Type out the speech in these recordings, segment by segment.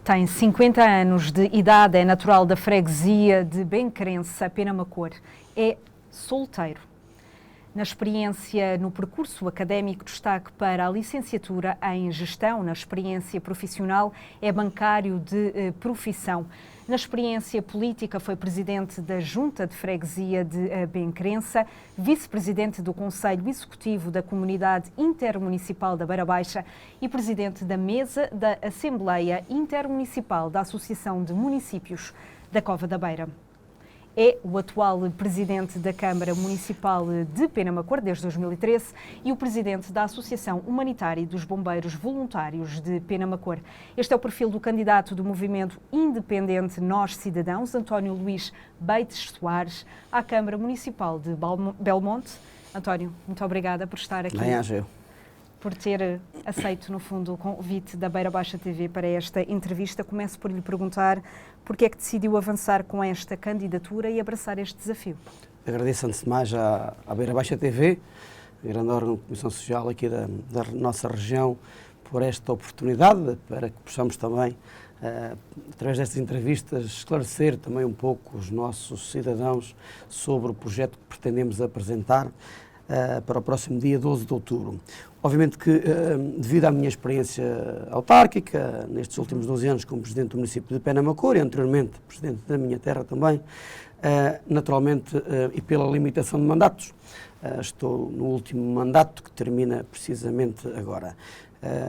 Tem 50 anos de idade, é natural da freguesia de Bencrença, Penamacor. É solteiro. Na experiência, no percurso académico, destaque para a licenciatura em Gestão. Na experiência profissional, é bancário de profissão. Na experiência política, foi presidente da Junta de Freguesia de Bencrença, vice-presidente do Conselho Executivo da Comunidade Intermunicipal da Beira Baixa e presidente da Mesa da Assembleia Intermunicipal da Associação de Municípios da Cova da Beira. É o atual presidente da Câmara Municipal de Penamacor desde 2013 e o presidente da Associação Humanitária dos Bombeiros Voluntários de Penamacor. Este é o perfil do candidato do movimento independente Nós Cidadãos, António Luís Beites Soares, à Câmara Municipal de Belmonte. António, muito obrigada por estar aqui. Bem, Angel. Por ter aceito, no fundo, o convite da Beira Baixa TV para esta entrevista. Começo por lhe perguntar porque é que decidiu avançar com esta candidatura e abraçar este desafio. Agradeço antes de mais à Beira Baixa TV, a grande órgão de Comissão Social aqui da nossa região, por esta oportunidade, para que possamos também, através destas entrevistas, esclarecer também um pouco os nossos cidadãos sobre o projeto que pretendemos apresentar para o próximo dia 12 de outubro. Obviamente que, devido à minha experiência autárquica, nestes últimos 12 anos como Presidente do município de Penamacor e anteriormente Presidente da minha terra também, naturalmente, e pela limitação de mandatos, estou no último mandato que termina precisamente agora.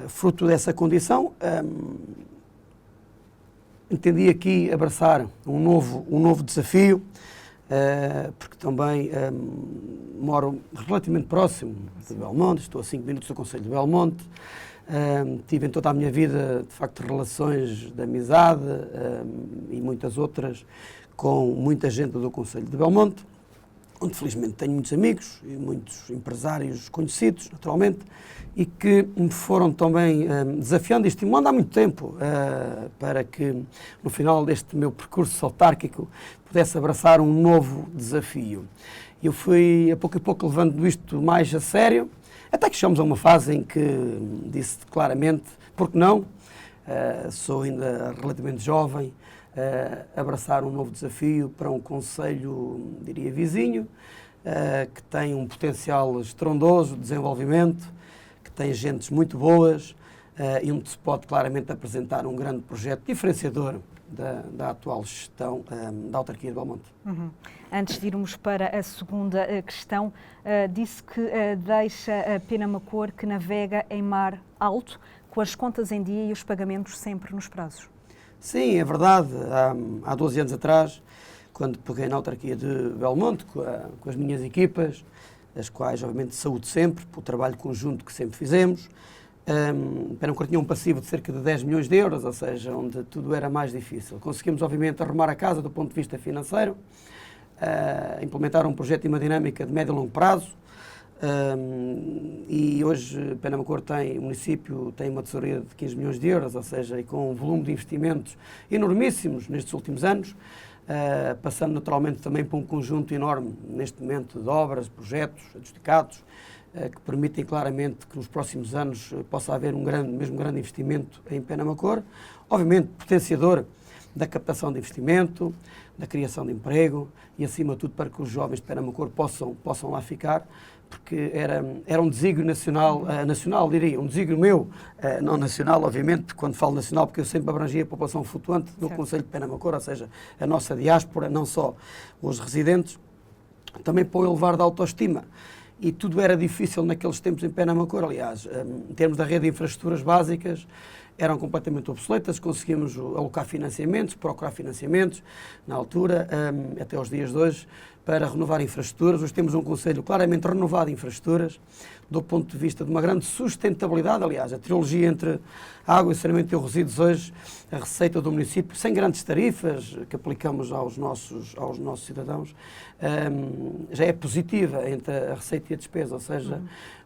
Fruto dessa condição, entendi aqui abraçar um novo desafio, porque também moro relativamente próximo de Belmonte, estou a 5 minutos do Conselho de Belmonte, tive em toda a minha vida, de facto, relações de amizade e muitas outras com muita gente do Conselho de Belmonte, onde felizmente tenho muitos amigos e muitos empresários conhecidos, naturalmente, e que me foram também desafiando e estimulando há muito tempo para que, no final deste meu percurso autárquico, pudesse abraçar um novo desafio. Eu fui, a pouco levando isto mais a sério, até que chegamos a uma fase em que disse claramente, porque não, sou ainda relativamente jovem, abraçar um novo desafio para um concelho, diria, vizinho, que tem um potencial estrondoso de desenvolvimento, que tem gentes muito boas e onde se pode claramente apresentar um grande projeto diferenciador da atual gestão da autarquia de Belmonte. Antes de irmos para a segunda questão, disse que deixa a Penamacor que navega em mar alto, com as contas em dia e os pagamentos sempre nos prazos. Sim, é verdade. Há 12 anos atrás, quando peguei na autarquia de Belmonte, com as minhas equipas, as quais, obviamente, saúdo sempre, pelo trabalho conjunto que sempre fizemos, Penamacor tinha um passivo de cerca de 10 milhões de euros, ou seja, onde tudo era mais difícil. Conseguimos, obviamente, arrumar a casa do ponto de vista financeiro, implementar um projeto e uma dinâmica de médio e longo prazo, e hoje Penamacor o município tem uma tesouraria de 15 milhões de euros, ou seja, e com um volume de investimentos enormíssimos nestes últimos anos, passando naturalmente também por um conjunto enorme, neste momento, de obras, projetos adjudicados, que permitem claramente que nos próximos anos possa haver um grande investimento em Penamacor, obviamente potenciador da captação de investimento, da criação de emprego e, acima de tudo, para que os jovens de Penamacor possam lá ficar, porque era um desígnio nacional, diria, um desígnio meu, não nacional, obviamente, quando falo nacional, porque eu sempre abrangia a população flutuante do Concelho de Penamacor, ou seja, a nossa diáspora, não só os residentes, também para o elevar da autoestima. E tudo era difícil naqueles tempos em Penamacor, aliás, em termos da rede de infraestruturas básicas, eram completamente obsoletas, conseguimos alocar financiamentos, procurar financiamentos, na altura, até aos dias de hoje, para renovar infraestruturas. Hoje temos um Conselho claramente renovado de infraestruturas, do ponto de vista de uma grande sustentabilidade, aliás, a trilogia entre água, saneamento e resíduos hoje, a receita do município, sem grandes tarifas que aplicamos aos nossos cidadãos, já é positiva entre a receita e a despesa, ou seja,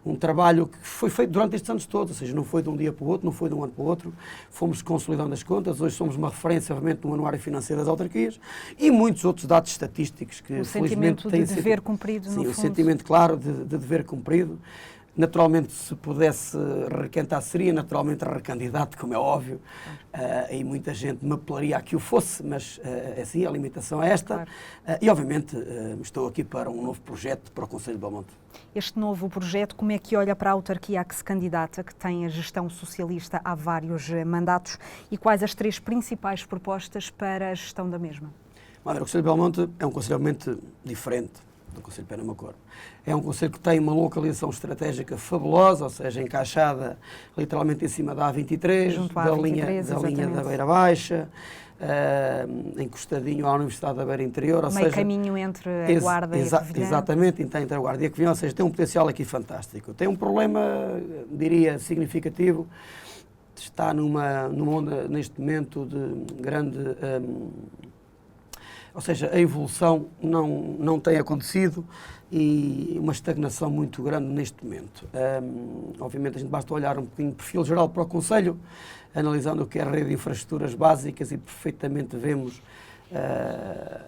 um trabalho que foi feito durante estes anos todos, ou seja, não foi de um dia para o outro, não foi de um ano para o outro, fomos consolidando as contas, hoje somos uma referência, obviamente, no anuário financeiro das autarquias e muitos outros dados estatísticos que, o felizmente, sentimento de dever cumprido, no fundo. Sim, o sentimento claro de dever cumprido. Naturalmente, se pudesse requentar, seria naturalmente recandidato, como é óbvio, e muita gente me apelaria a que o fosse, mas assim, a limitação é esta. Claro. E, obviamente, estou aqui para um novo projeto para o Conselho de Belmonte. Este novo projeto, como é que olha para a autarquia a que se candidata, que tem a gestão socialista há vários mandatos, e quais as 3 principais propostas para a gestão da mesma? O Conselho de Belmonte é um conselho realmente diferente do Conselho de Penamacor. É um concelho que tem uma localização estratégica fabulosa, ou seja, encaixada literalmente em cima da A23, Junto à da A23, linha da Beira Baixa, encostadinho à Universidade da Beira Interior. Meio caminho entre a Guarda e a Covilhã. Exatamente, então, entre a Guarda e a Covilhã, ou seja, tem um potencial aqui fantástico. Tem um problema, diria, significativo. Está numa onda, neste momento, de grande... ou seja, a evolução não tem acontecido e uma estagnação muito grande neste momento. Obviamente, a gente basta olhar um bocadinho de perfil geral para o Concelho, analisando o que é a rede de infraestruturas básicas e perfeitamente vemos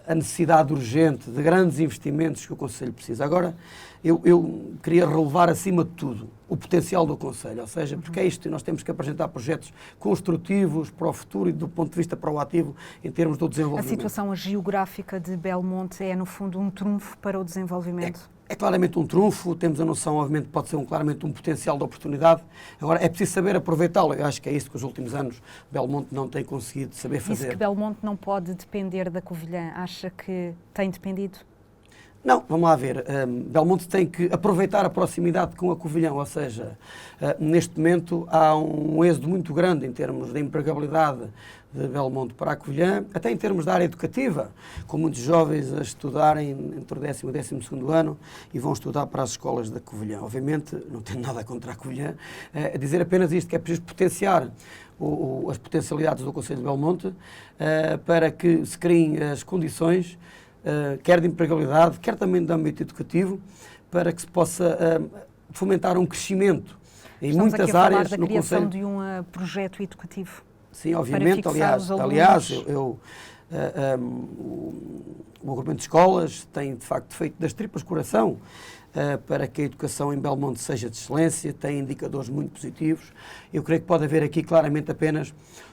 a necessidade urgente de grandes investimentos que o Concelho precisa. Agora, eu queria relevar acima de tudo o potencial do Concelho, ou seja, porque é isto, nós temos que apresentar projetos construtivos para o futuro e do ponto de vista proativo em termos do desenvolvimento. A situação geográfica de Belmonte é, no fundo, um trunfo para o desenvolvimento? É claramente um trunfo, temos a noção, obviamente, pode ser claramente um potencial de oportunidade. Agora, é preciso saber aproveitá-lo. Eu acho que é isso que os últimos anos Belmonte não tem conseguido saber fazer. Disse que Belmonte não pode depender da Covilhã. Acha que tem dependido? Não, vamos lá ver. Belmonte tem que aproveitar a proximidade com a Covilhã, ou seja, neste momento há um êxodo muito grande em termos de empregabilidade de Belmonte para a Covilhã, até em termos da área educativa, com muitos jovens a estudarem entre o 10º e 12º ano e vão estudar para as escolas da Covilhã. Obviamente, não tenho nada contra a Covilhã, dizer apenas isto, que é preciso potenciar as potencialidades do Concelho de Belmonte para que se criem as condições, quer de empregabilidade, quer também de âmbito educativo, para que se possa fomentar um crescimento em muitas áreas no Concelho. Estamos aqui a falar da criação de um projeto educativo. Sim, obviamente. Aliás, o agrupamento de escolas tem, de facto, feito das tripas coração para que a educação em Belmonte seja de excelência, tem indicadores muito positivos. Eu creio que pode haver aqui claramente apenas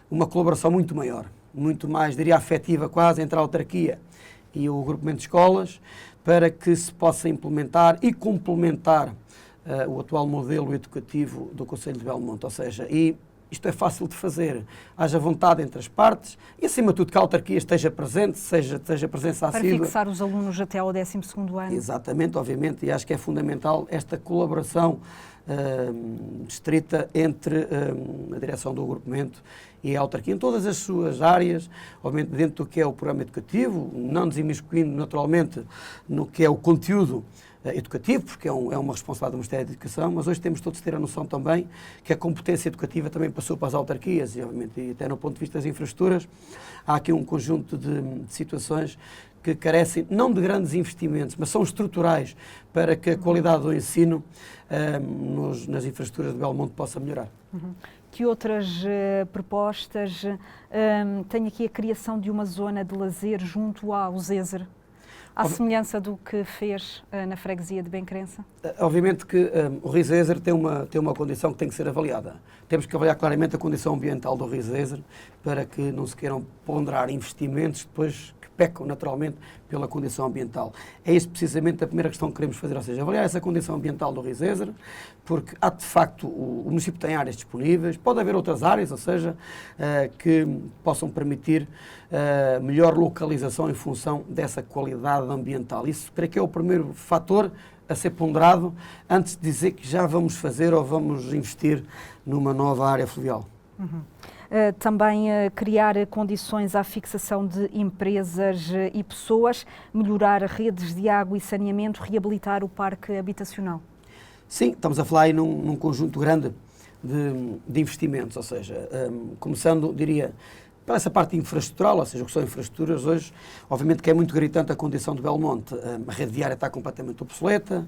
uma colaboração muito maior, muito mais, diria, afetiva quase, entre a autarquia e o agrupamento de escolas, para que se possa implementar e complementar o atual modelo educativo do Concelho de Belmonte. Ou seja, isto é fácil de fazer, haja vontade entre as partes e, acima de tudo, que a autarquia esteja presente, seja presença assídua. Para fixar os alunos até ao 12º ano. Exatamente, obviamente, e acho que é fundamental esta colaboração estrita entre a direção do agrupamento e a autarquia em todas as suas áreas, obviamente dentro do que é o programa educativo, não nos imiscuindo naturalmente no que é o conteúdo educativo, porque é uma responsabilidade do Ministério da Educação, mas hoje temos todos de ter a noção também que a competência educativa também passou para as autarquias e, obviamente, e até no ponto de vista das infraestruturas, há aqui um conjunto de situações que carecem não de grandes investimentos, mas são estruturais para que a qualidade do ensino nas infraestruturas de Belmonte possa melhorar. Que outras propostas? Tenho aqui a criação de uma zona de lazer junto ao Zezer, à semelhança do que fez na freguesia de Bencrença? Obviamente que o Rio Zezer tem uma condição que tem que ser avaliada. Temos que avaliar claramente a condição ambiental do Rio Zezer para que não se queiram ponderar investimentos depois que pecam naturalmente pela condição ambiental. É isso precisamente a primeira questão que queremos fazer, ou seja, avaliar essa condição ambiental do Rio Zezer, porque há de facto, o município tem áreas disponíveis, pode haver outras áreas, ou seja, que possam permitir melhor localização em função dessa qualidade ambiental. Isso creio que é o primeiro fator a ser ponderado antes de dizer que já vamos fazer ou vamos investir numa nova área fluvial. Também criar condições à fixação de empresas e pessoas, melhorar redes de água e saneamento, reabilitar o parque habitacional. Sim, estamos a falar aí num conjunto grande de investimentos, ou seja, começando, diria, Para essa parte infraestrutural, ou seja, o que são infraestruturas hoje, obviamente que é muito gritante a condição do Belmonte. A rede viária está completamente obsoleta,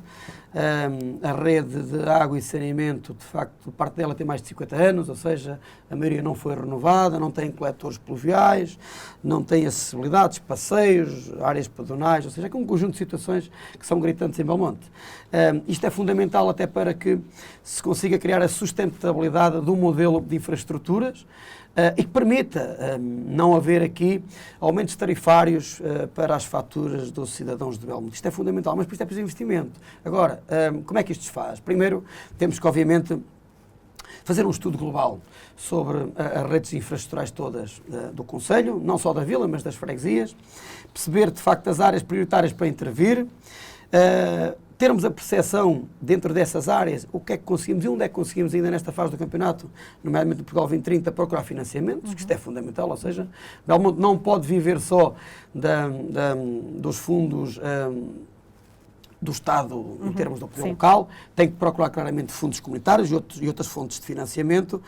a rede de água e saneamento, de facto, parte dela tem mais de 50 anos, ou seja, a maioria não foi renovada, não tem coletores pluviais, não tem acessibilidades, passeios, áreas pedonais, ou seja, é um conjunto de situações que são gritantes em Belmonte. Isto é fundamental até para que se consiga criar a sustentabilidade do modelo de infraestruturas, e que permita não haver aqui aumentos tarifários para as faturas dos cidadãos de Belmonte. Isto é fundamental, mas por isso é preciso investimento. Agora, como é que isto se faz? Primeiro, temos que, obviamente, fazer um estudo global sobre as redes infraestruturais todas do Concelho, não só da Vila, mas das freguesias, perceber, de facto, as áreas prioritárias para intervir, termos a percepção dentro dessas áreas, o que é que conseguimos e onde é que conseguimos ainda nesta fase do campeonato, nomeadamente no Portugal 2030, procurar financiamentos, que isto é fundamental, ou seja, Belmonte não pode viver só dos fundos do Estado em termos de apoio local, tem que procurar claramente fundos comunitários e outras fontes de financiamento,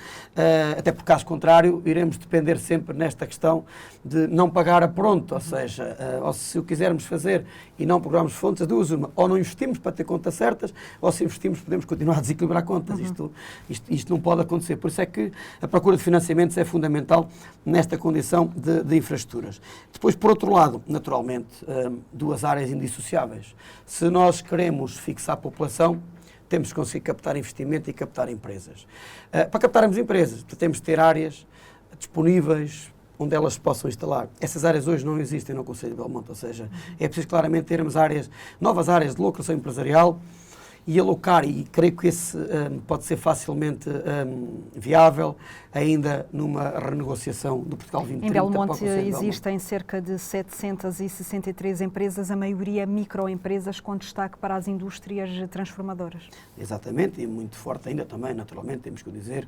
até porque, caso contrário, iremos depender sempre nesta questão de não pagar a pronto, ou seja, ou se o quisermos fazer e não programarmos fontes, as duas uma, ou não investimos para ter contas certas, ou se investimos podemos continuar a desequilibrar contas. Isto não pode acontecer, por isso é que a procura de financiamentos é fundamental nesta condição de infraestruturas. Depois, por outro lado, naturalmente, duas áreas indissociáveis. Se nós queremos fixar a população, temos que conseguir captar investimento e captar empresas. Para captarmos empresas, temos de ter áreas disponíveis onde elas se possam instalar. Essas áreas hoje não existem no Concelho de Belmonte, ou seja, é preciso claramente termos novas áreas de locação empresarial e alocar, e creio que esse pode ser facilmente viável ainda numa renegociação do Portugal 2030. Em Belmonte existem cerca de 763 empresas, a maioria microempresas, com destaque para as indústrias transformadoras. Exatamente, e muito forte ainda também, naturalmente, temos que o dizer,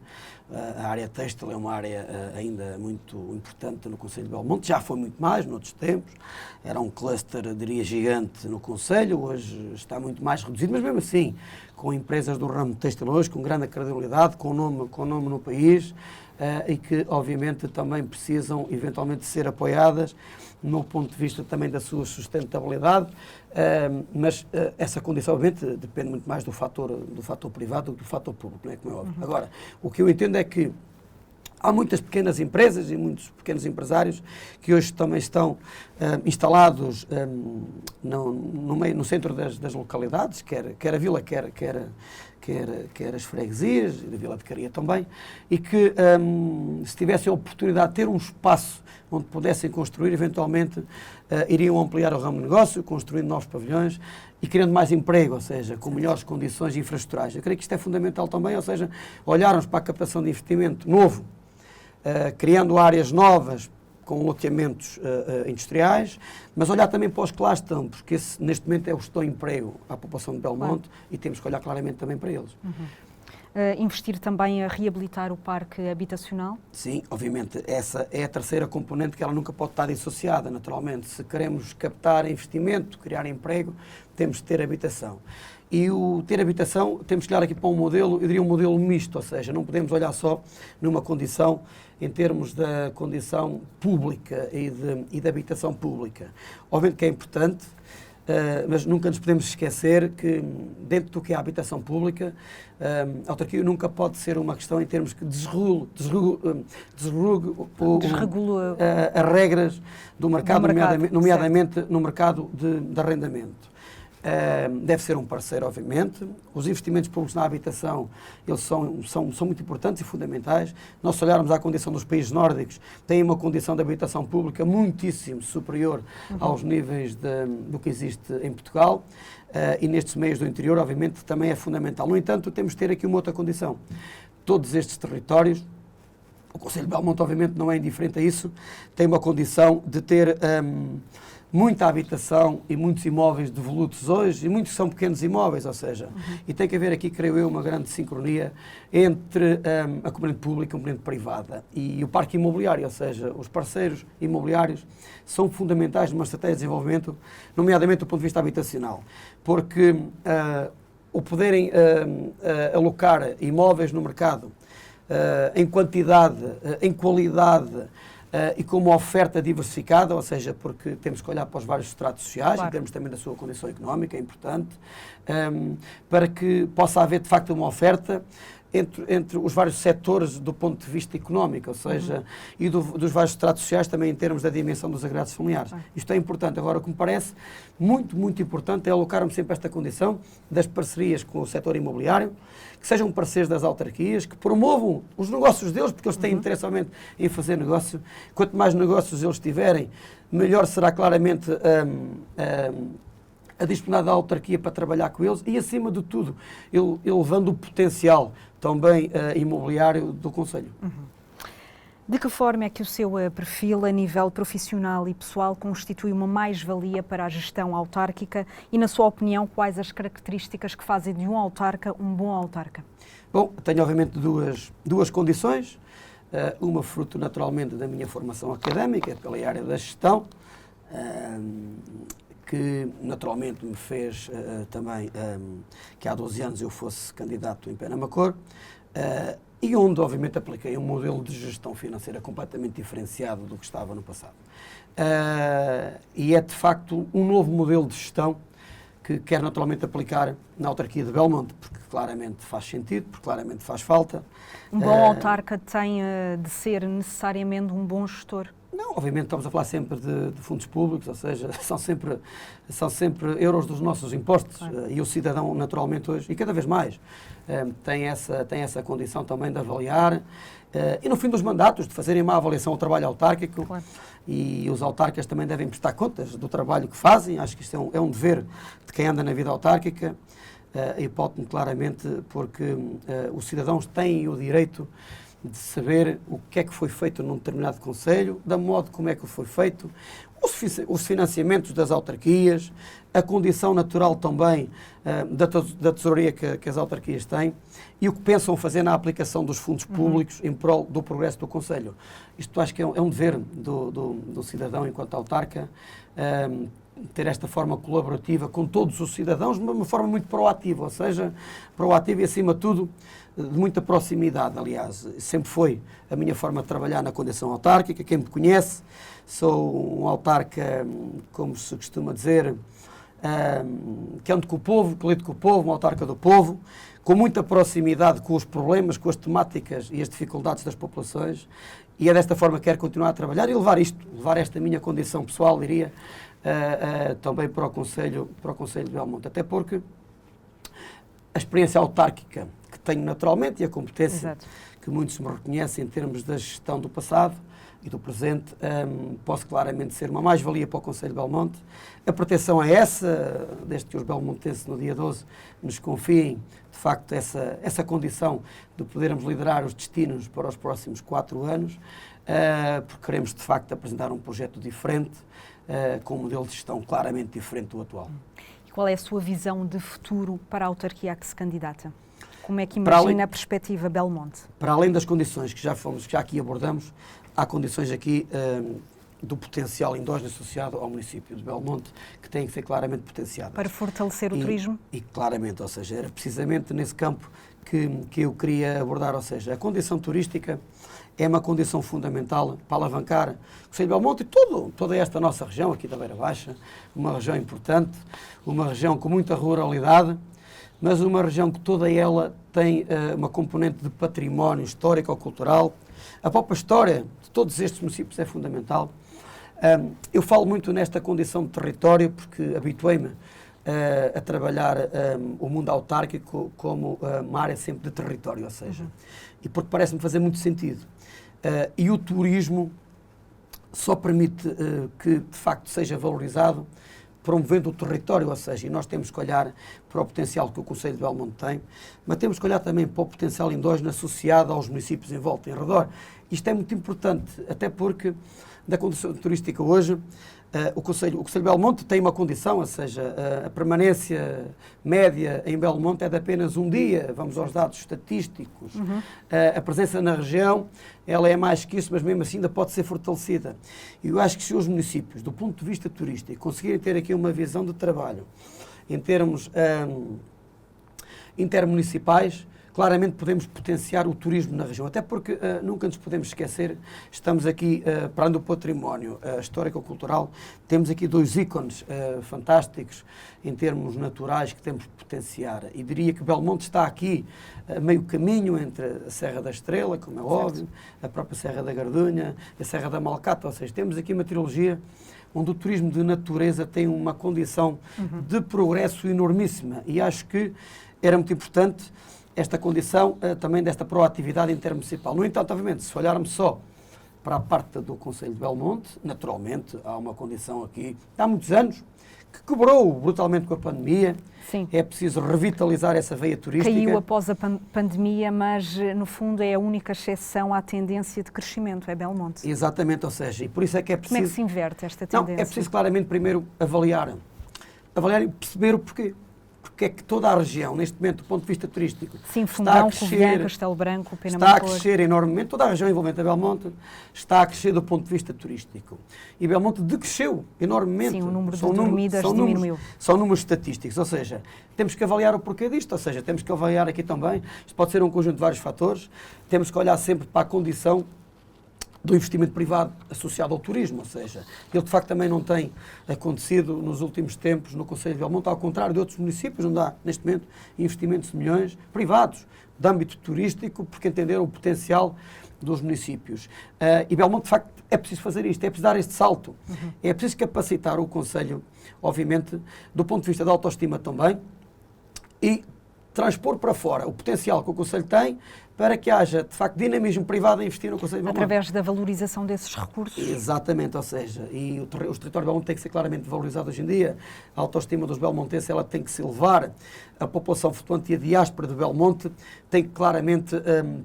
a área têxtil é uma área ainda muito importante no Concelho de Belmonte, já foi muito mais noutros tempos, era um cluster, diria, gigante no Concelho, hoje está muito mais reduzido, mas mesmo assim, com empresas do ramo têxtil hoje, com grande credibilidade, com nome no país, e que obviamente também precisam eventualmente ser apoiadas no ponto de vista também da sua sustentabilidade, mas essa condição obviamente depende muito mais do fator privado do que do fator público, não é, como é óbvio. Agora, o que eu entendo é que há muitas pequenas empresas e muitos pequenos empresários que hoje também estão instalados no centro das localidades, quer a vila, quer as freguesias, e da Vila de Caria também, e que se tivessem a oportunidade de ter um espaço onde pudessem construir, eventualmente iriam ampliar o ramo de negócio, construindo novos pavilhões e criando mais emprego, ou seja, com melhores condições infraestruturais. Eu creio que isto é fundamental também, ou seja, olharmos para a captação de investimento novo, criando áreas novas com loteamentos industriais, mas olhar também para os que lá estão, porque esse, neste momento, é o que estão em emprego à população de Belmonte, e temos que olhar claramente também para eles. Investir também a reabilitar o parque habitacional? Sim, obviamente, essa é a terceira componente, que ela nunca pode estar dissociada, naturalmente. Se queremos captar investimento, criar emprego, temos de ter habitação. E o ter habitação, temos que olhar aqui para um modelo, eu diria um modelo misto, ou seja, não podemos olhar só numa condição em termos da condição pública e da habitação pública. Obviamente que é importante, mas nunca nos podemos esquecer que dentro do que é a habitação pública, a autarquia nunca pode ser uma questão em termos que desregule as regras do mercado, nomeadamente no mercado de arrendamento. Deve ser um parceiro, obviamente. Os investimentos públicos na habitação, eles são muito importantes e fundamentais. Nós, se olharmos à condição dos países nórdicos, têm uma condição de habitação pública muitíssimo superior aos níveis do que existe em Portugal, e nestes meios do interior, obviamente, também é fundamental. No entanto, temos de ter aqui uma outra condição. Todos estes territórios, o Concelho de Belmonte, obviamente, não é indiferente a isso, tem uma condição de ter muita habitação e muitos imóveis devolutos hoje, e muitos são pequenos imóveis, ou seja, e tem que haver aqui, creio eu, uma grande sincronia entre a componente pública e a componente privada. E o parque imobiliário, ou seja, os parceiros imobiliários são fundamentais numa estratégia de desenvolvimento, nomeadamente do ponto de vista habitacional, porque o poderem alocar imóveis no mercado em quantidade, em qualidade, e com uma oferta diversificada, ou seja, porque temos que olhar para os vários estratos sociais, claro, em termos também da sua condição económica, é importante, para que possa haver, de facto, uma oferta entre os vários setores do ponto de vista económico, ou seja, e dos vários estratos sociais também em termos da dimensão dos agregados familiares. Isto é importante. Agora, o que me parece muito, muito importante é alocarmos sempre esta condição das parcerias com o setor imobiliário, que sejam parceiros das autarquias, que promovam os negócios deles, porque eles têm interesse somente em fazer negócio. Quanto mais negócios eles tiverem, melhor será claramente a disponibilidade da autarquia para trabalhar com eles e, acima de tudo, elevando o potencial também imobiliário do concelho. De que forma é que o seu perfil a nível profissional e pessoal constitui uma mais-valia para a gestão autárquica e, na sua opinião, quais as características que fazem de um autarca um bom autarca? Bom, tenho obviamente duas condições, uma fruto naturalmente da minha formação académica, pela área da gestão, que naturalmente me fez também que há 12 anos eu fosse candidato em Penamacor, e onde obviamente apliquei um modelo de gestão financeira completamente diferenciado do que estava no passado. E é de facto um novo modelo de gestão que quero naturalmente aplicar na autarquia de Belmonte, porque claramente faz sentido, porque claramente faz falta. Um bom autarca tem de ser necessariamente um bom gestor? Não, obviamente estamos a falar sempre de fundos públicos, ou seja, são sempre euros dos nossos impostos, e o cidadão naturalmente hoje, e cada vez mais, tem essa condição também de avaliar, e no fim dos mandatos, de fazerem uma avaliação ao trabalho autárquico, e os autarcas também devem prestar contas do trabalho que fazem. Acho que isto é um dever de quem anda na vida autárquica, e pauto-me claramente porque os cidadãos têm o direito de saber o que é que foi feito num determinado concelho, da modo como é que foi feito, os financiamentos das autarquias, a condição natural também da tesouraria que as autarquias têm e o que pensam fazer na aplicação dos fundos públicos em prol do progresso do concelho. Isto acho que é um dever do cidadão enquanto autarca, ter esta forma colaborativa com todos os cidadãos, de uma forma muito proativa, ou seja, proativa e, acima de tudo, de muita proximidade. Aliás, sempre foi a minha forma de trabalhar na condição autárquica. Quem me conhece, sou um autarca, como se costuma dizer, que ando com o povo, que lido com o povo, um autarca do povo, com muita proximidade com os problemas, com as temáticas e as dificuldades das populações, e é desta forma que quero continuar a trabalhar e levar esta minha condição pessoal, diria, também para o Concelho de Belmonte. Até porque a experiência autárquica que tenho naturalmente e a competência que muitos me reconhecem em termos da gestão do passado e do presente, posso claramente ser uma mais-valia para o Concelho de Belmonte. A proteção é essa, desde que os belmontenses no dia 12 nos confiem, de facto, essa condição de podermos liderar os destinos para os próximos 4 anos, porque queremos, de facto, apresentar um projeto diferente, com um modelo de gestão claramente diferente do atual. E qual é a sua visão de futuro para a autarquia a que se candidata? Como é que imagina a perspectiva Belmonte? Para além das condições que já aqui abordamos, há condições aqui do potencial endógeno associado ao município de Belmonte que têm que ser claramente potenciadas. Para fortalecer o turismo? E claramente, ou seja, era precisamente nesse campo que eu queria abordar, ou seja, a condição turística é uma condição fundamental para alavancar o Concelho de Belmonte e toda esta nossa região, aqui da Beira Baixa, uma região importante, uma região com muita ruralidade, mas uma região que toda ela tem uma componente de património histórico ou cultural. A própria história de todos estes municípios é fundamental. Eu falo muito nesta condição de território porque habituei-me a trabalhar o mundo autárquico como uma área sempre de território, ou seja, e porque parece-me fazer muito sentido. E o turismo só permite que, de facto, seja valorizado promovendo o território, ou seja, e nós temos que olhar para o potencial que o Concelho de Belmonte tem, mas temos que olhar também para o potencial endógeno associado aos municípios em volta, em redor. Isto é muito importante, até porque, da condição turística hoje, o Concelho de Belmonte tem uma condição, ou seja, a permanência média em Belmonte é de apenas um dia, vamos aos dados estatísticos. A presença na região, ela é mais que isso, mas mesmo assim ainda pode ser fortalecida. E eu acho que se os municípios, do ponto de vista turístico, conseguirem ter aqui uma visão de trabalho, em termos intermunicipais, claramente podemos potenciar o turismo na região, até porque nunca nos podemos esquecer, estamos aqui, para além do património histórico-cultural, temos aqui dois ícones fantásticos em termos naturais que temos de potenciar, e diria que Belmonte está aqui a meio caminho entre a Serra da Estrela, como é óbvio, a própria Serra da Gardunha, a Serra da Malcata, ou seja, temos aqui uma trilogia onde o turismo de natureza tem uma condição de progresso enormíssima, e acho que era muito importante esta condição também desta proatividade intermunicipal. No entanto, obviamente, se olharmos só para a parte do Concelho de Belmonte, naturalmente há uma condição aqui, há muitos anos, que quebrou brutalmente com a pandemia. Sim. É preciso revitalizar essa veia turística. Caiu após a pandemia, mas no fundo é a única exceção à tendência de crescimento, é Belmonte. Exatamente, ou seja, e por isso é que é preciso... Como é que se inverte esta tendência? Não, é preciso claramente primeiro avaliar e perceber o porquê. Porque é que toda a região, neste momento, do ponto de vista turístico, Sim, está a Fundão, crescer, Covilhã, Castelo Branco, está a Penamacor. crescer enormemente, toda a região envolvente a Belmonte está a crescer do ponto de vista turístico. E Belmonte decresceu enormemente. Sim, o número de dormidas diminuiu. São números estatísticos, ou seja, temos que avaliar o porquê disto, ou seja, temos que avaliar aqui também, isto pode ser um conjunto de vários fatores, temos que olhar sempre para a condição do investimento privado associado ao turismo, ou seja, ele de facto também não tem acontecido nos últimos tempos no Concelho de Belmonte, ao contrário de outros municípios, onde há neste momento investimentos de milhões privados de âmbito turístico, porque entenderam o potencial dos municípios. E Belmonte de facto é preciso fazer isto, é preciso dar este salto, é preciso capacitar o Concelho, obviamente, do ponto de vista da autoestima também, e transpor para fora o potencial que o Concelho tem para que haja, de facto, dinamismo privado a investir no Concelho de Belmonte. Através da valorização desses recursos. Exatamente, ou seja, e os territórios de Belmonte têm que ser claramente valorizados hoje em dia. A autoestima dos belmontenses, ela tem que se elevar. A população flutuante e a diáspora de Belmonte tem que claramente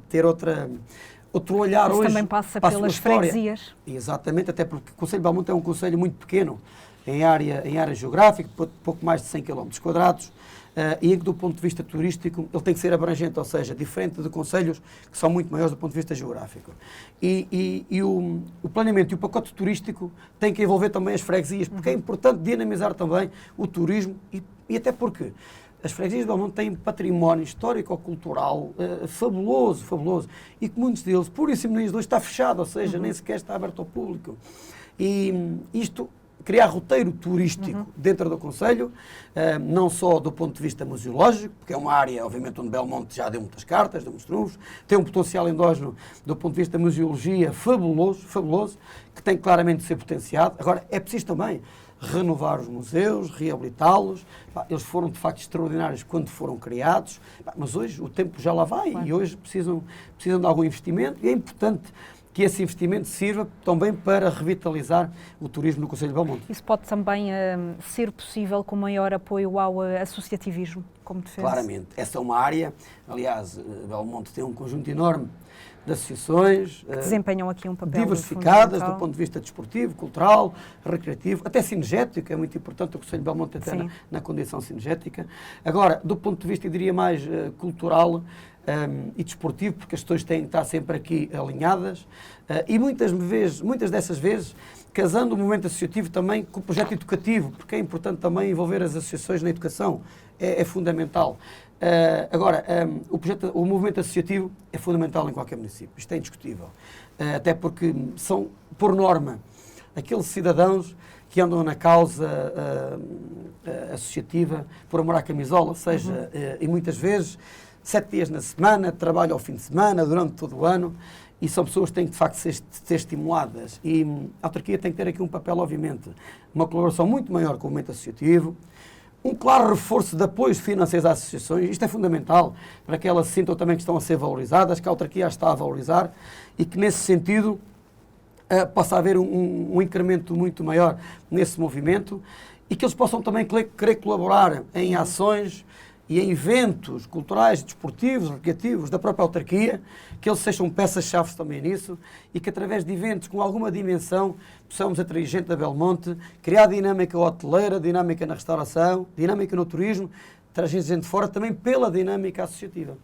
ter outro olhar. Isso hoje também passa para a pelas sua história. freguesias. Exatamente, até porque o Concelho de Belmonte é um concelho muito pequeno, em área geográfica, pouco mais de 100 km², e em que, do ponto de vista turístico, ele tem que ser abrangente, ou seja, diferente de concelhos que são muito maiores do ponto de vista geográfico. E o planeamento e o pacote turístico tem que envolver também as freguesias, porque é importante dinamizar também o turismo, e até porque as freguesias de Belmonte têm património histórico-cultural fabuloso, e que muitos deles, por isso mesmo, hoje está fechado, ou seja, nem sequer está aberto ao público. E isto criar roteiro turístico dentro do Concelho, não só do ponto de vista museológico, porque é uma área, obviamente, onde Belmonte já deu muitas cartas, deu muitos trunfos, tem um potencial endógeno do ponto de vista da museologia fabuloso, que tem claramente de ser potenciado. Agora, é preciso também renovar os museus, reabilitá-los. Eles foram, de facto, extraordinários quando foram criados, mas hoje o tempo já lá vai, e hoje precisam de algum investimento, e é importante que esse investimento sirva também para revitalizar o turismo no Concelho de Belmonte. Isso pode também ser possível com maior apoio ao associativismo, como defesa? Claramente. Essa é uma área, aliás, Belmonte tem um conjunto enorme de associações que desempenham aqui um papel diversificadas do ponto de vista desportivo, cultural, recreativo, até cinegético, é muito importante o Concelho de Belmonte até na condição cinegética. Agora, do ponto de vista, eu diria mais cultural, e desportivo, porque as questões têm que estar sempre aqui alinhadas, e muitas dessas vezes casando o movimento associativo também com o projeto educativo, porque é importante também envolver as associações na educação, é fundamental. Agora, o movimento associativo é fundamental em qualquer município, isto é indiscutível, até porque são, por norma, aqueles cidadãos que andam na causa associativa por amor à camisola, ou seja, e muitas vezes 7 dias na semana, trabalho ao fim de semana, durante todo o ano, e são pessoas que têm, de facto, ser estimuladas. E a autarquia tem que ter aqui um papel, obviamente, uma colaboração muito maior com o movimento associativo, um claro reforço de apoios financeiros às associações, isto é fundamental, para que elas sintam também que estão a ser valorizadas, que a autarquia as está a valorizar, e que, nesse sentido, possa haver um incremento muito maior nesse movimento, e que eles possam também querer colaborar em ações e em eventos culturais, desportivos, recreativos da própria autarquia, que eles sejam peças-chave também nisso, e que através de eventos com alguma dimensão possamos atrair gente a Belmonte, criar dinâmica hoteleira, dinâmica na restauração, dinâmica no turismo, trazer gente de fora também pela dinâmica associativa.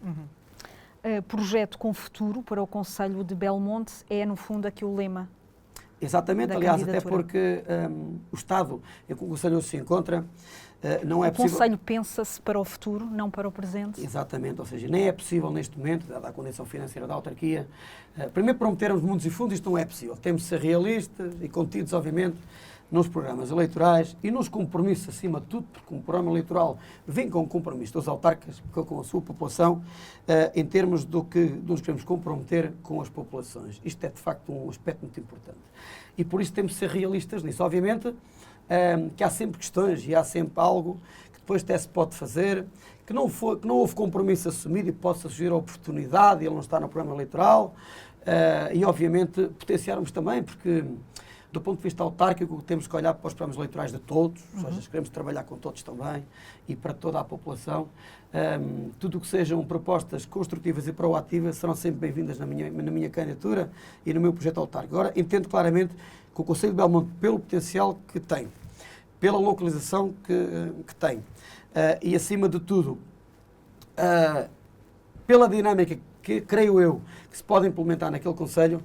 Projeto com futuro para o Concelho de Belmonte é, no fundo, aqui o lema. Exatamente, aliás, até porque o estado em que o Concelho se encontra Não é o possível... Conselho pensa-se para o futuro, não para o presente? Exatamente, ou seja, nem é possível neste momento, dada a condição financeira da autarquia, primeiro prometermos mundos e fundos, isto não é possível. Temos de ser realistas e contidos, obviamente, nos programas eleitorais e nos compromissos, acima de tudo, porque um programa eleitoral vem com o compromisso dos autarcas, com a sua população, em termos do que nos queremos comprometer com as populações. Isto é, de facto, um aspecto muito importante. E por isso temos de ser realistas nisso. Obviamente, que há sempre questões e há sempre algo que depois até se pode fazer, que não houve compromisso assumido e possa surgir a oportunidade e ele não está no programa eleitoral, e obviamente potenciarmos também, porque do ponto de vista autárquico temos que olhar para os programas eleitorais de todos, ou seja, queremos trabalhar com todos também e para toda a população. Tudo o que sejam propostas construtivas e proativas serão sempre bem-vindas na minha candidatura e no meu projeto autárquico. Agora, entendo claramente que o Conselho de Belmonte, pelo potencial que tem, pela localização que tem, e acima de tudo, pela dinâmica que, creio eu, que se pode implementar naquele Conselho,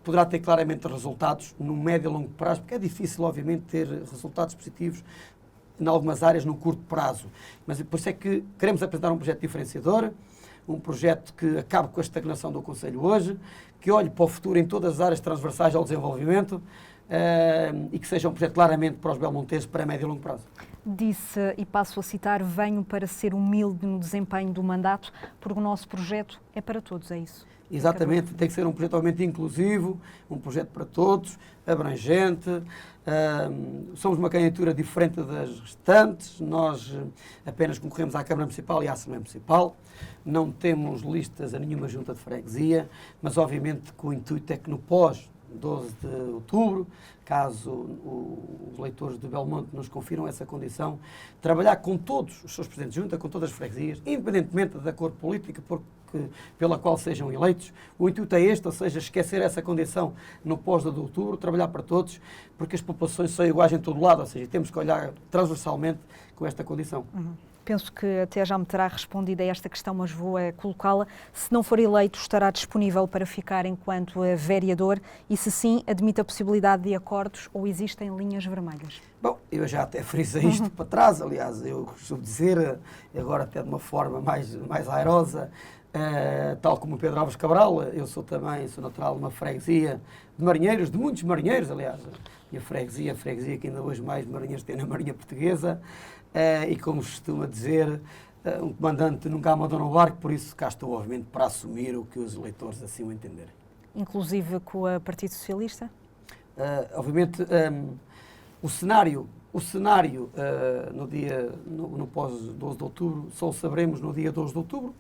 poderá ter claramente resultados no médio e longo prazo, porque é difícil, obviamente, ter resultados positivos em algumas áreas no curto prazo. Mas por isso é que queremos apresentar um projeto diferenciador, um projeto que acabe com a estagnação do Conselho hoje, que olhe para o futuro em todas as áreas transversais ao desenvolvimento, e que seja um projeto claramente para os belmonteses para médio e longo prazo. Disse, e passo a citar, venho para ser humilde no desempenho do mandato, porque o nosso projeto é para todos, é isso? Exatamente, tem que ser um projeto obviamente inclusivo, um projeto para todos, abrangente. Somos uma candidatura diferente das restantes, nós apenas concorremos à Câmara Municipal e à Assembleia Municipal, não temos listas a nenhuma junta de freguesia, mas obviamente que o intuito é que no pós 12 de outubro, caso os eleitores de Belmonte nos confiram essa condição, trabalhar com todos os seus presidentes de junta, com todas as freguesias, independentemente da cor política pela qual sejam eleitos. O intuito é este, ou seja, esquecer essa condição no pós-12 de outubro, trabalhar para todos, porque as populações são iguais em todo lado, ou seja, temos que olhar transversalmente com esta condição. Penso que até já me terá respondido a esta questão, mas vou colocá-la. Se não for eleito, estará disponível para ficar enquanto vereador e, se sim, admite a possibilidade de acordos ou existem linhas vermelhas? Bom, eu já até frisei isto para trás, aliás, eu costumo dizer, agora até de uma forma mais airosa, tal como o Pedro Alves Cabral, eu sou natural de uma freguesia de marinheiros, de muitos marinheiros, aliás, a freguesia que ainda hoje mais marinheiros tem na Marinha Portuguesa, e como se costuma dizer, um comandante nunca abandonou o barco, por isso cá estou, obviamente, para assumir o que os eleitores assim o entenderem. Inclusive com o Partido Socialista? Obviamente, o cenário no pós-12 de outubro, só o saberemos no dia 12 de outubro.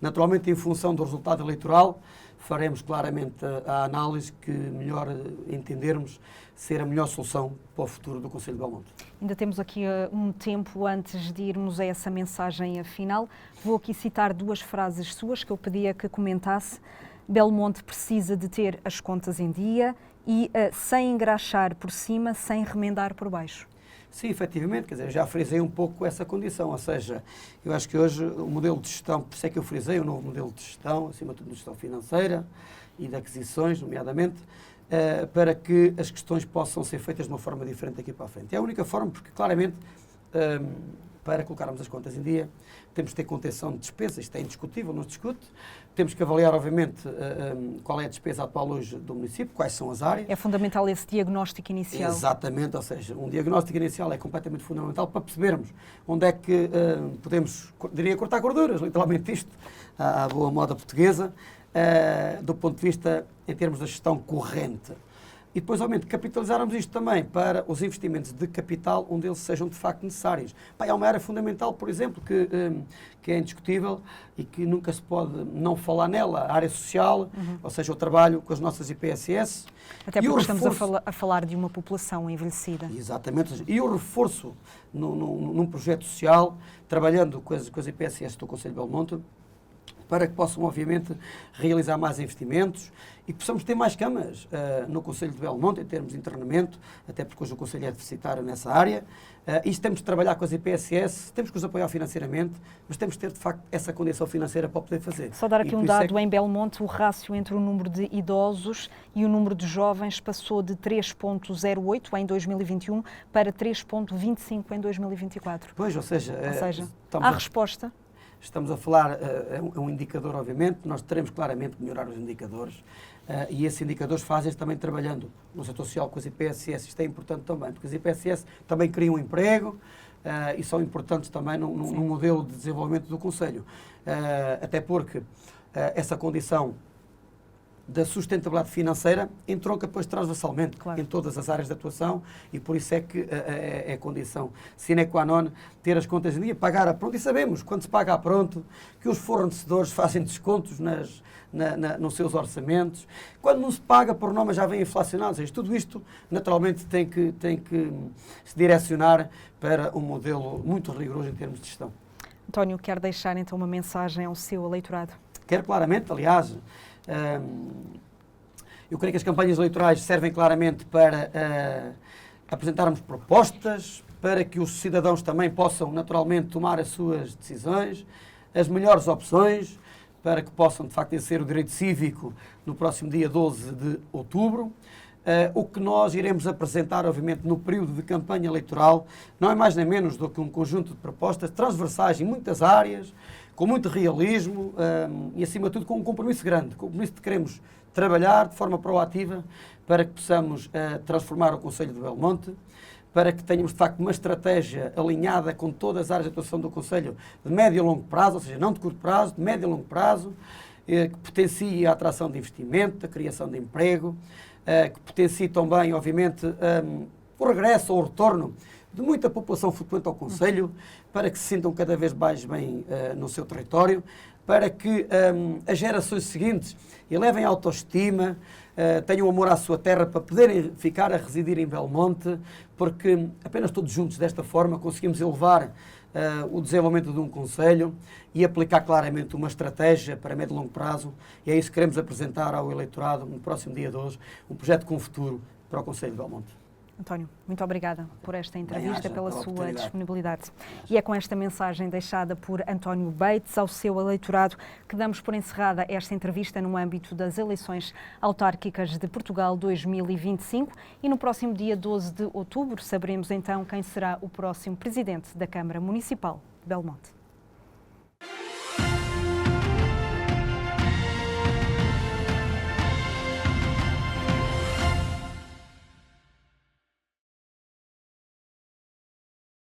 Naturalmente, em função do resultado eleitoral, faremos claramente a análise que melhor entendermos ser a melhor solução para o futuro do Conselho de Belmonte. Ainda temos aqui um tempo antes de irmos a essa mensagem final. Vou aqui citar duas frases suas que eu pedia que comentasse. Belmonte precisa de ter as contas em dia e sem engraxar por cima, sem remendar por baixo. Sim, efetivamente, quer dizer, eu já frisei um pouco essa condição, ou seja, eu acho que hoje o modelo de gestão, por isso é que eu frisei o novo modelo de gestão, acima de tudo de gestão financeira e de aquisições, nomeadamente, para que as questões possam ser feitas de uma forma diferente daqui para a frente. É a única forma, porque claramente, para colocarmos as contas em dia, temos de ter contenção de despesas, isto é indiscutível, não se discute. Temos que avaliar, obviamente, qual é a despesa atual hoje do município, quais são as áreas. É fundamental esse diagnóstico inicial. Exatamente, ou seja, um diagnóstico inicial é completamente fundamental para percebermos onde é que podemos, diria, cortar gorduras, literalmente isto, à boa moda portuguesa, do ponto de vista, em termos da gestão corrente. E depois, obviamente, capitalizarmos isto também para os investimentos de capital onde eles sejam de facto necessários. Há uma área fundamental, por exemplo, que é indiscutível e que nunca se pode não falar nela, a área social, ou seja, o trabalho com as nossas IPSS. Até porque estamos a falar de uma população envelhecida. Exatamente, e o reforço num projeto social, trabalhando com as IPSS do Conselho de Belmonte, para que possam, obviamente, realizar mais investimentos e que possamos ter mais camas no Concelho de Belmonte, em termos de internamento, até porque hoje o Concelho é deficitário nessa área. Isto temos de trabalhar com as IPSS, temos que os apoiar financeiramente, mas temos de ter, de facto, essa condição financeira para o poder fazer. Só dar aqui um dado, em Belmonte, o rácio entre o número de idosos e o número de jovens passou de 3,08 em 2021 para 3,25 em 2024. Pois, ou seja há resposta. Estamos a falar, é um indicador, obviamente, nós teremos claramente que melhorar os indicadores e esses indicadores fazem-se também trabalhando no setor social com as IPSS. Isto é importante também, porque as IPSS também criam emprego e são importantes também no modelo de desenvolvimento do Concelho. Até porque essa condição da sustentabilidade financeira entronca depois transversalmente em todas as áreas de atuação e por isso é que é condição sine qua non ter as contas em dia, pagar a pronto, e sabemos, quando se paga a pronto, que os fornecedores fazem descontos nos seus orçamentos. Quando não se paga, por norma, já vem inflacionado. Ou seja, tudo isto, naturalmente, tem que se direcionar para um modelo muito rigoroso em termos de gestão. António, quer deixar então uma mensagem ao seu eleitorado? Quero claramente, aliás, eu creio que as campanhas eleitorais servem claramente para apresentarmos propostas, para que os cidadãos também possam naturalmente tomar as suas decisões, as melhores opções, para que possam de facto exercer o direito cívico no próximo dia 12 de outubro. O que nós iremos apresentar, obviamente, no período de campanha eleitoral, não é mais nem menos do que um conjunto de propostas transversais em muitas áreas, com muito realismo e, acima de tudo, com um compromisso grande, compromisso de queremos trabalhar de forma proativa para que possamos transformar o Concelho de Belmonte, para que tenhamos, de facto, uma estratégia alinhada com todas as áreas de atuação do Concelho de médio e longo prazo, ou seja, não de curto prazo, de médio e longo prazo, que potencie a atração de investimento, a criação de emprego, que potencie também, obviamente, o regresso ou o retorno de muita população frequente ao Concelho, para que se sintam cada vez mais bem no seu território, para que as gerações seguintes elevem a autoestima, tenham amor à sua terra para poderem ficar a residir em Belmonte, porque apenas todos juntos desta forma conseguimos elevar o desenvolvimento de um concelho e aplicar claramente uma estratégia para médio e longo prazo, e é isso que queremos apresentar ao eleitorado no próximo dia 12, um projeto com futuro para o Concelho de Belmonte. António, muito obrigada por esta entrevista, pela sua disponibilidade. E é com esta mensagem deixada por António Bates ao seu eleitorado que damos por encerrada esta entrevista no âmbito das eleições autárquicas de Portugal 2025 e no próximo dia 12 de outubro saberemos então quem será o próximo presidente da Câmara Municipal de Belmonte.